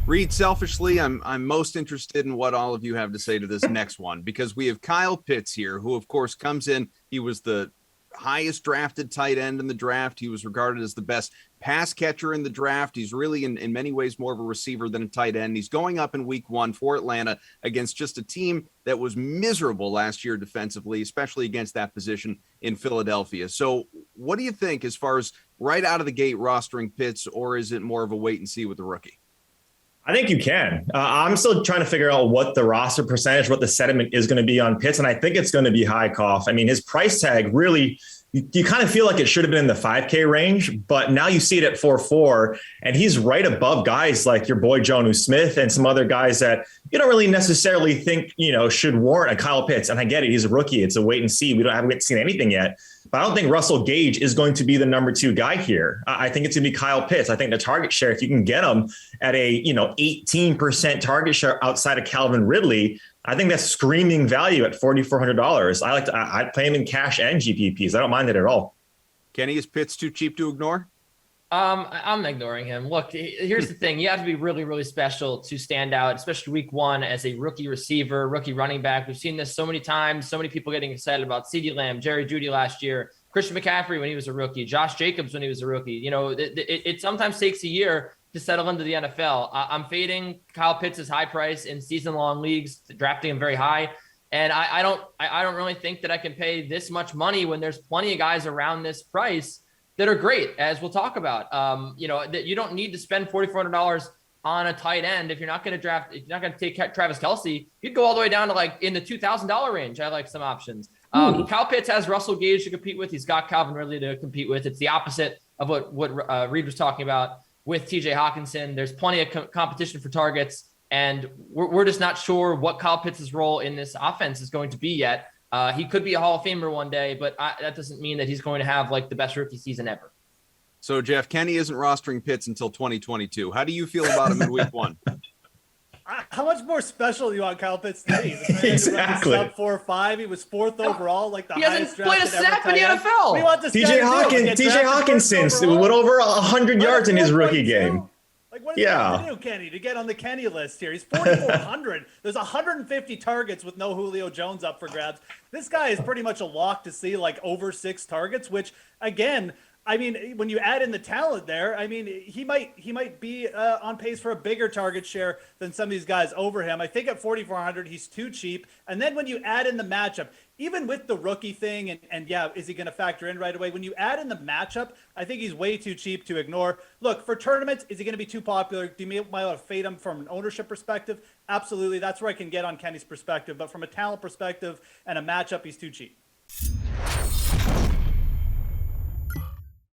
Reid, selfishly, I'm most interested in what all of you have to say to this next one because we have Kyle Pitts here, who of course comes in. He was the highest drafted tight end in the draft. He was regarded as the best pass catcher in the draft. He's really in many ways more of a receiver than a tight end. He's going up in week one for Atlanta against just a team that was miserable last year defensively, especially against that position in Philadelphia. So what do you think as far as right out of the gate rostering Pitts, or is it more of a wait and see with the rookie? I think you can. I'm still trying to figure out what the roster percentage, what the sentiment is going to be on Pitts, and I think it's going to be high, Koff. I mean, his price tag really, you kind of feel like it should have been in the 5K range, but now you see it at 4.4, and he's right above guys like your boy Jonnu Smith and some other guys that you don't really necessarily think, should warrant a Kyle Pitts. And I get it. He's a rookie. It's a wait and see. We haven't seen anything yet. But I don't think Russell Gage is going to be the number 2 guy here. I think it's going to be Kyle Pitts. I think the target share, if you can get him at a 18% target share outside of Calvin Ridley, I think that's screaming value at $4,400. I'd play him in cash and GPPs. I don't mind it at all. Kenny, is Pitts too cheap to ignore? I'm ignoring him. Look, here's the thing. You have to be really, really special to stand out, especially week one as a rookie receiver, rookie running back. We've seen this so many times, so many people getting excited about CeeDee Lamb, Jerry Jeudy last year, Christian McCaffrey when he was a rookie, Josh Jacobs when he was a rookie. It sometimes takes a year to settle into the NFL. I'm fading Kyle Pitts' high price in season-long leagues, drafting him very high. And I don't really think that I can pay this much money when there's plenty of guys around this price that are great, as we'll talk about. That you don't need to spend $4,400 on a tight end if you're not going to draft. If you're not going to take Travis Kelce, you'd go all the way down to like in the $2,000 range. I like some options. Kyle Pitts has Russell Gage to compete with. He's got Calvin Ridley to compete with. It's the opposite of what Reid was talking about with TJ Hawkinson. There's plenty of competition for targets, and we're just not sure what Kyle Pitts' role in this offense is going to be yet. He could be a Hall of Famer one day, but that doesn't mean that he's going to have like the best rookie season ever. So, Geoff, Kenny isn't rostering Pitts until 2022. How do you feel about him in week one? How much more special do you want Kyle Pitts to be? Exactly. Sub 4.5. He was 4th overall, like the highest hasn't played a snap in the NFL. We want this TJ Hawkinson went over 100 yards in his rookie game. Like, what is he going to do, Kenny, to get on the Kenny list here? He's 4,400. There's 150 targets with no Julio Jones up for grabs. This guy is pretty much a lock to see like over 6 targets, which, again, I mean, when you add in the talent there, I mean, he might be on pace for a bigger target share than some of these guys over him. I think at 4,400, he's too cheap. And then when you add in the matchup, even with the rookie thing, and yeah, is he going to factor in right away? When you add in the matchup, I think he's way too cheap to ignore. Look, for tournaments, is he going to be too popular? Do you might want to fade him from an ownership perspective? Absolutely. That's where I can get on Kenny's perspective. But from a talent perspective and a matchup, he's too cheap.